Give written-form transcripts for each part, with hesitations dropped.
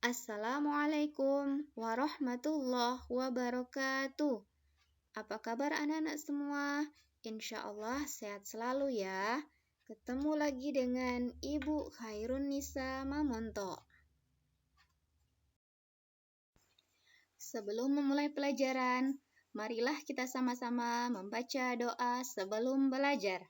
Assalamualaikum warahmatullahi wabarakatuh. Apa kabar anak-anak semua? Insya Allah sehat selalu ya. Ketemu lagi dengan Ibu Khairun Nisa Mamonto. Sebelum memulai pelajaran, marilah kita sama-sama membaca doa sebelum belajar.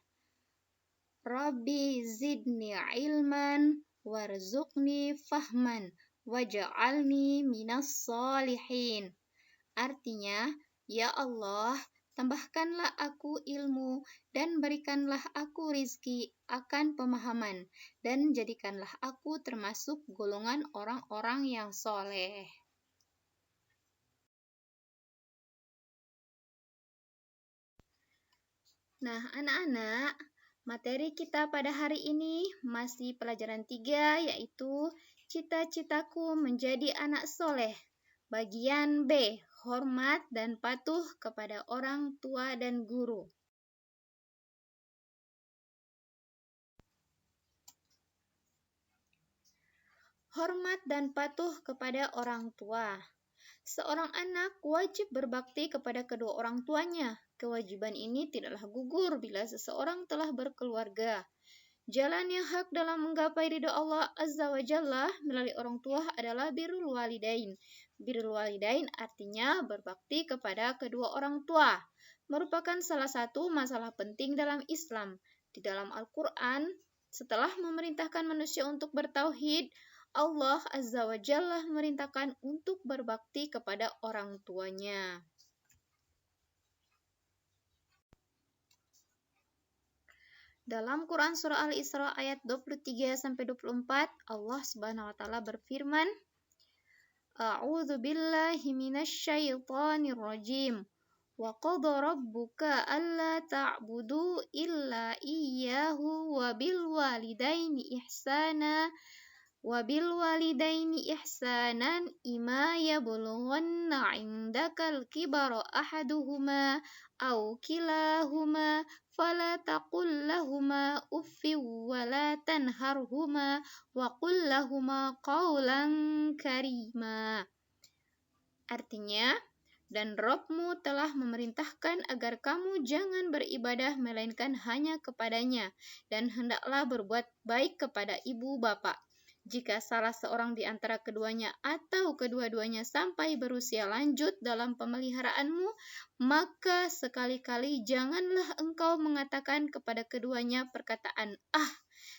Rabbi zidni ilman warzuqni fahman waj'alni minas solihin. Artinya, ya Allah, tambahkanlah aku ilmu dan berikanlah aku rizki akan pemahaman dan jadikanlah aku termasuk golongan orang-orang yang soleh. Nah, anak-anak, materi kita pada hari ini masih pelajaran 3, yaitu cita-citaku menjadi anak soleh. Bagian B, hormat dan patuh kepada orang tua dan guru. Hormat dan patuh kepada orang tua. Seorang anak wajib berbakti kepada kedua orang tuanya. Kewajiban ini tidaklah gugur bila seseorang telah berkeluarga. Jalan yang hak dalam menggapai ridha Allah Azza wa Jalla melalui orang tua adalah birrul walidain. Birrul walidain artinya berbakti kepada kedua orang tua. Merupakan salah satu masalah penting dalam Islam. Di dalam Al-Quran, setelah memerintahkan manusia untuk bertauhid, Allah Azza wa Jalla memerintahkan untuk berbakti kepada orang tuanya. Dalam Quran Surah Al-Isra ayat 23-24, Allah Subhanahu wa Ta'ala berfirman, A'udzu billahi minasyaitonir rajim. Wa qadha rabbuka alla ta'budu illa iyyahu wa bil walidaini ihsanan ima yablughanna 'indakal kibara ahaduhuma aw kilahuma fala taqul lahuma uffin wa la tanharhuma wa qul lahuma qawlan karima. Artinya, dan Rabb-Mu telah memerintahkan agar kamu jangan beribadah melainkan hanya kepadanya, dan hendaklah berbuat baik kepada ibu bapa. Jika salah seorang di antara keduanya atau kedua-duanya sampai berusia lanjut dalam pemeliharaanmu, maka sekali-kali janganlah engkau mengatakan kepada keduanya perkataan "ah",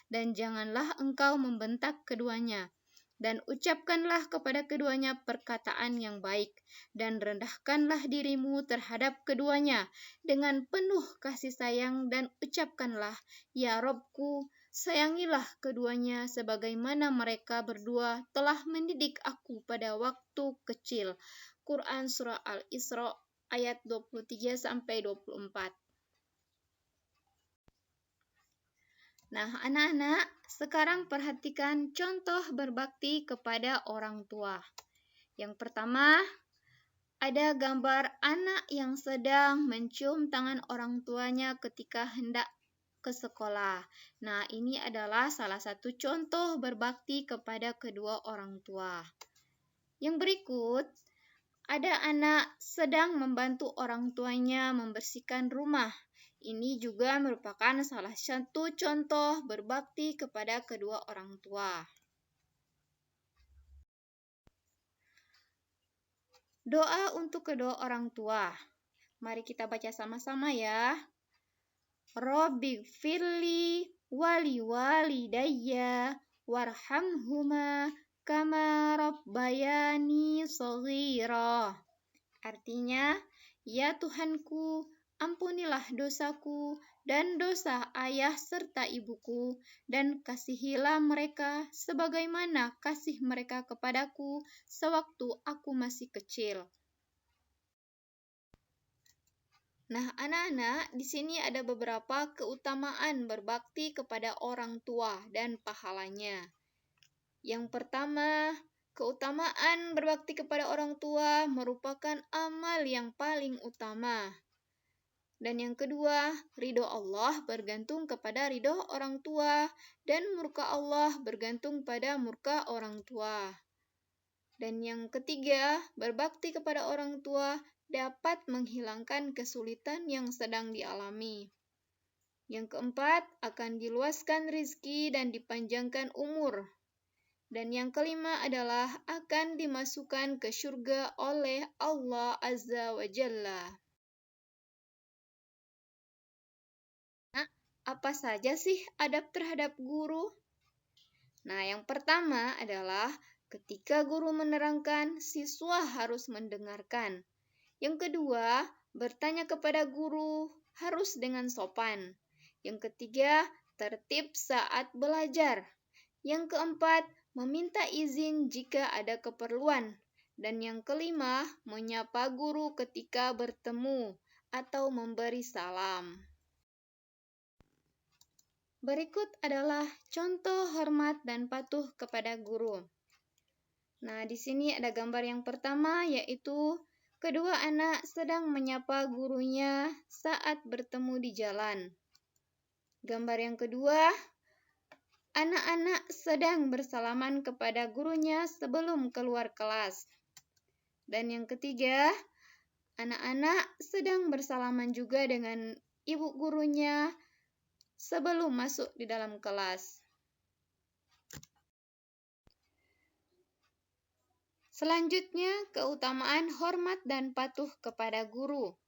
dan janganlah engkau membentak keduanya. Dan ucapkanlah kepada keduanya perkataan yang baik, dan rendahkanlah dirimu terhadap keduanya dengan penuh kasih sayang, dan ucapkanlah, Ya Robku, sayangilah keduanya sebagaimana mereka berdua telah mendidik aku pada waktu kecil. Quran Surah Al-Isra ayat 23-24. Nah, anak-anak, sekarang perhatikan contoh berbakti kepada orang tua. Yang pertama, ada gambar anak yang sedang mencium tangan orang tuanya ketika hendak ke sekolah. Nah, ini adalah salah satu contoh berbakti kepada kedua orang tua. Yang berikut, ada anak sedang membantu orang tuanya membersihkan rumah. Ini juga merupakan salah satu contoh berbakti kepada kedua orang tua. Doa untuk kedua orang tua. Mari kita baca sama-sama ya. Rabbi firli wali walidayya warhamhuma kama rabbayani shaghira. Artinya, ya Tuhanku, ampunilah dosaku dan dosa ayah serta ibuku, dan kasihilah mereka sebagaimana kasih mereka kepadaku sewaktu aku masih kecil. Nah, anak-anak, di sini ada beberapa keutamaan berbakti kepada orang tua dan pahalanya. Yang pertama, keutamaan berbakti kepada orang tua merupakan amal yang paling utama. Dan yang kedua, ridho Allah bergantung kepada ridho orang tua, dan murka Allah bergantung pada murka orang tua. Dan yang ketiga, berbakti kepada orang tua dapat menghilangkan kesulitan yang sedang dialami. Yang keempat, akan diluaskan rizki dan dipanjangkan umur. Dan yang kelima adalah akan dimasukkan ke syurga oleh Allah Azza wa Jalla. Nah, apa saja sih adab terhadap guru? Nah, yang pertama adalah ketika guru menerangkan, siswa harus mendengarkan. Yang kedua, bertanya kepada guru harus dengan sopan. Yang ketiga, tertib saat belajar. Yang keempat, meminta izin jika ada keperluan. Dan yang kelima, menyapa guru ketika bertemu atau memberi salam. Berikut adalah contoh hormat dan patuh kepada guru. Nah, di sini ada gambar yang pertama, yaitu kedua anak sedang menyapa gurunya saat bertemu di jalan. Gambar yang kedua, anak-anak sedang bersalaman kepada gurunya sebelum keluar kelas. Dan yang ketiga, anak-anak sedang bersalaman juga dengan ibu gurunya sebelum masuk di dalam kelas. Selanjutnya, keutamaan hormat dan patuh kepada guru.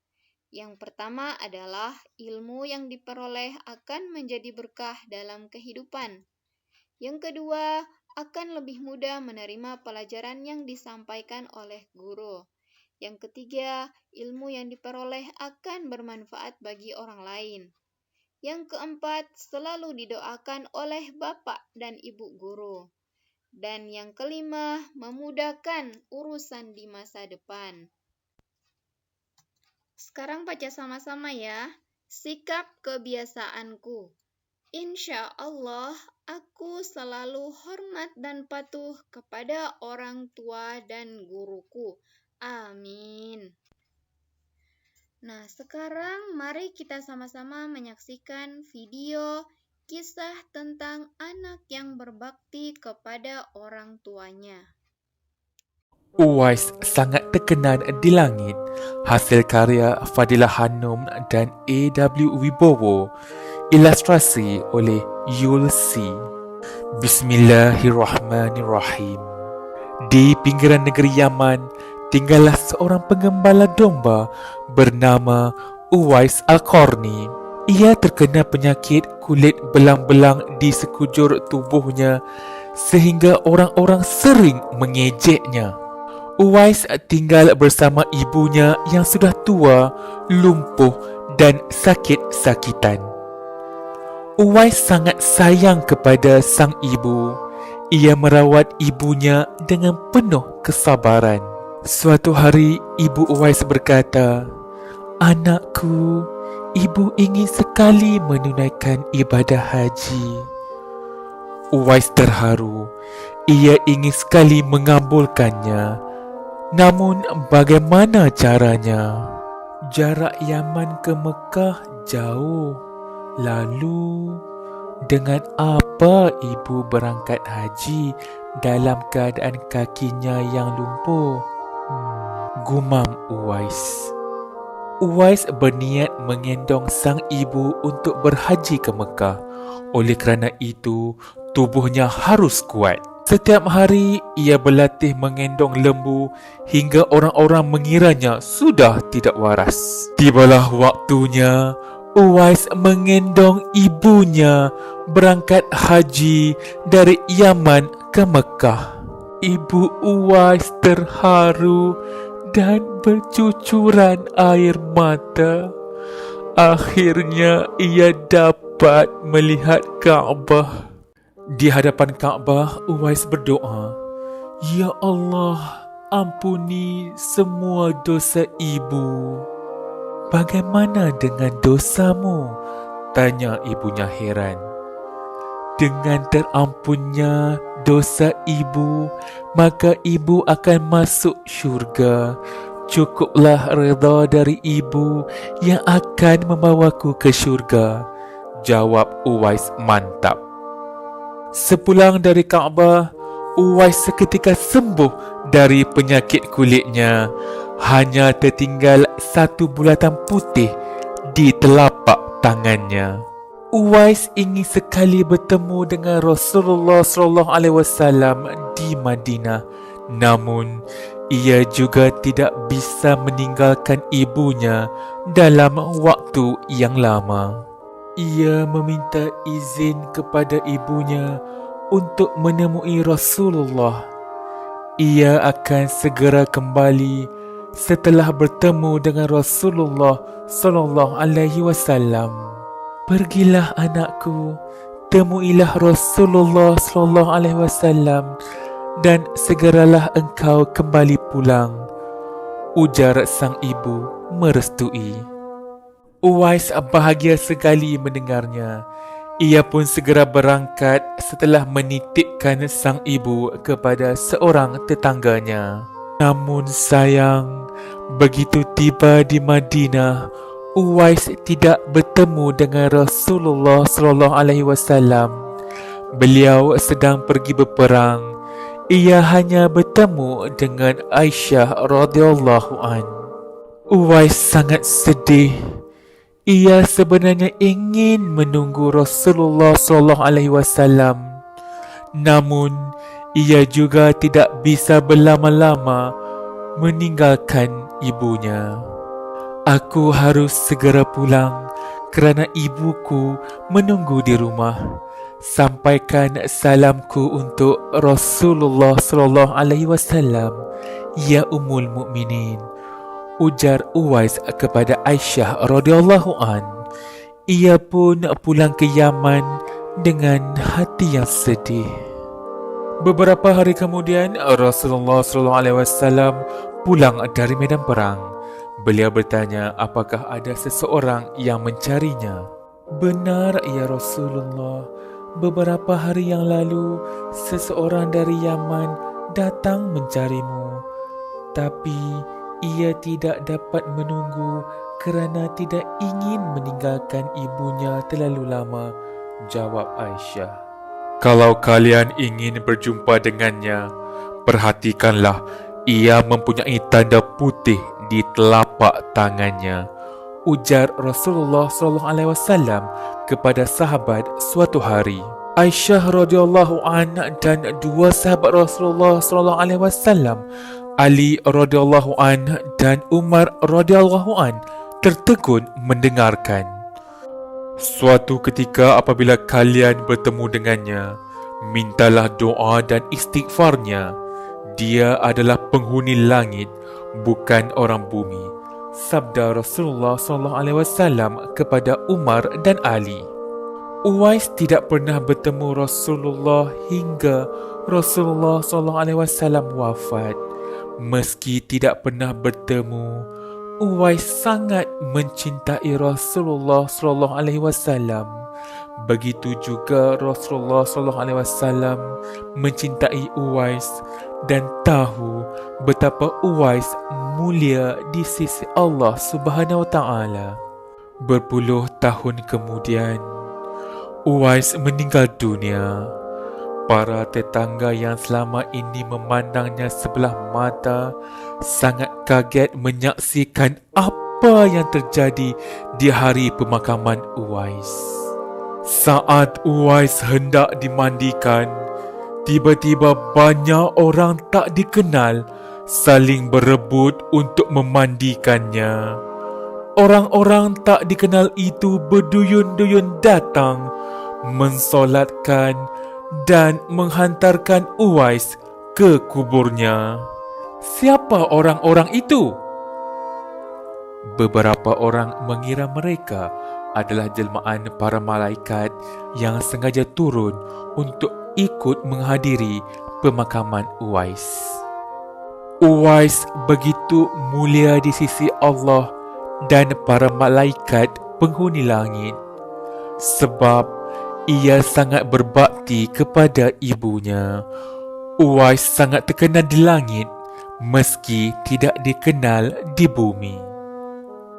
Yang pertama adalah ilmu yang diperoleh akan menjadi berkah dalam kehidupan. Yang kedua, akan lebih mudah menerima pelajaran yang disampaikan oleh guru. Yang ketiga, ilmu yang diperoleh akan bermanfaat bagi orang lain. Yang keempat, selalu didoakan oleh bapak dan ibu guru. Dan yang kelima, memudahkan urusan di masa depan. Sekarang baca sama-sama ya. Sikap kebiasaanku. Insya Allah, aku selalu hormat dan patuh kepada orang tua dan guruku. Amin. Nah, sekarang mari kita sama-sama menyaksikan video kisah tentang anak yang berbakti kepada orang tuanya. Uwais sangat terkenal di langit. Hasil karya Fadilah Hanum dan A.W. Wibowo. Ilustrasi oleh Yulsi. Bismillahirrahmanirrahim. Di pinggiran negeri Yaman, tinggallah seorang pengembala domba bernama Uwais Al-Qarni. Ia terkena penyakit kulit belang-belang di sekujur tubuhnya sehingga orang-orang sering mengejeknya. Uwais tinggal bersama ibunya yang sudah tua, lumpuh dan sakit-sakitan. Uwais sangat sayang kepada sang ibu. Ia merawat ibunya dengan penuh kesabaran. Suatu hari, ibu Uwais berkata, "Anakku, ibu ingin sekali menunaikan ibadah haji." Uwais terharu. Ia ingin sekali mengabulkannya. Namun bagaimana caranya? Jarak Yaman ke Mekah jauh. Lalu, dengan apa ibu berangkat haji dalam keadaan kakinya yang lumpuh? Gumam Uwais. Uwais berniat mengendong sang ibu untuk berhaji ke Mekah. Oleh kerana itu, tubuhnya harus kuat. Setiap hari ia berlatih mengendong lembu hingga orang-orang mengiranya sudah tidak waras. Tibalah waktunya Uwais mengendong ibunya berangkat haji dari Yaman ke Mekah. Ibu Uwais terharu dan bercucuran air mata. Akhirnya ia dapat melihat Kaabah. Di hadapan Kaabah, Uwais berdoa, "Ya Allah, ampuni semua dosa ibu." "Bagaimana dengan dosamu?" tanya ibunya heran. "Dengan terampunnya dosa ibu, maka ibu akan masuk syurga. Cukuplah redha dari ibu yang akan membawaku ke syurga," jawab Uwais mantap. Sepulang dari Kaabah, Uwais seketika sembuh dari penyakit kulitnya. Hanya tertinggal satu bulatan putih di telapak tangannya. Uwais ingin sekali bertemu dengan Rasulullah SAW di Madinah. Namun, ia juga tidak bisa meninggalkan ibunya dalam waktu yang lama. Ia meminta izin kepada ibunya untuk menemui Rasulullah. Ia akan segera kembali setelah bertemu dengan Rasulullah SAW. Pergilah anakku, temuilah Rasulullah SAW dan segeralah engkau kembali pulang, ujar sang ibu merestui. Uwais bahagia sekali mendengarnya. Ia pun segera berangkat setelah menitipkan sang ibu kepada seorang tetangganya. Namun sayang, begitu tiba di Madinah, Uwais tidak bertemu dengan Rasulullah SAW. Beliau sedang pergi berperang. Ia hanya bertemu dengan Aisyah radhiyallahu an. Uwais sangat sedih. Ia sebenarnya ingin menunggu Rasulullah SAW. Namun, ia juga tidak bisa berlama-lama meninggalkan ibunya. Aku harus segera pulang kerana ibuku menunggu di rumah. Sampaikan salamku untuk Rasulullah SAW, ya Ummul Mukminin, ujar Uwais kepada Aisyah radhiyallahu an. Ia pun pulang ke Yaman dengan hati yang sedih. Beberapa hari kemudian, Rasulullah SAW pulang dari medan perang. Beliau bertanya apakah ada seseorang yang mencarinya. Benar, ya Rasulullah. Beberapa hari yang lalu, seseorang dari Yaman datang mencarimu. Tapi ia tidak dapat menunggu kerana tidak ingin meninggalkan ibunya terlalu lama, jawab Aisyah. Kalau kalian ingin berjumpa dengannya, perhatikanlah ia mempunyai tanda putih di telapak tangannya, ujar Rasulullah SAW kepada sahabat suatu hari. Aisyah radhiyallahu an dan dua sahabat Rasulullah SAW, Ali radhiyallahu an dan Umar radhiyallahu an, tertegun mendengarkan. Suatu ketika apabila kalian bertemu dengannya, mintalah doa dan istighfarnya. Dia adalah penghuni langit, bukan orang bumi, sabda Rasulullah SAW kepada Umar dan Ali. Uwais tidak pernah bertemu Rasulullah hingga Rasulullah SAW wafat. Meski tidak pernah bertemu, Uwais sangat mencintai Rasulullah SAW. Begitu juga Rasulullah SAW mencintai Uwais dan tahu betapa Uwais mulia di sisi Allah Subhanahu Wa Taala. Berpuluh tahun kemudian, Uwais meninggal dunia. Para tetangga yang selama ini memandangnya sebelah mata sangat kaget menyaksikan apa yang terjadi di hari pemakaman Uwais. Saat Uwais hendak dimandikan, tiba-tiba banyak orang tak dikenal saling berebut untuk memandikannya. Orang-orang tak dikenal itu berduyun-duyun datang, mensolatkan dan menghantarkan Uwais ke kuburnya. Siapa orang-orang itu? Beberapa orang mengira mereka adalah jelmaan para malaikat yang sengaja turun untuk ikut menghadiri pemakaman Uwais. Uwais begitu mulia di sisi Allah dan para malaikat penghuni langit sebab ia sangat berbakti kepada ibunya. Uwais sangat terkenal di langit meski tidak dikenal di bumi.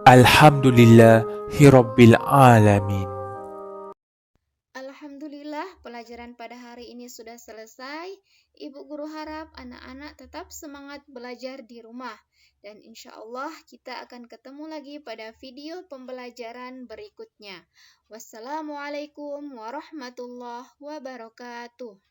Alhamdulillahirabbil alamin. Alhamdulillah, pelajaran pembelajaran pada hari ini sudah selesai. Ibu guru harap anak-anak tetap semangat belajar di rumah. Dan insya Allah kita akan ketemu lagi pada video pembelajaran berikutnya. Wassalamualaikum warahmatullahi wabarakatuh.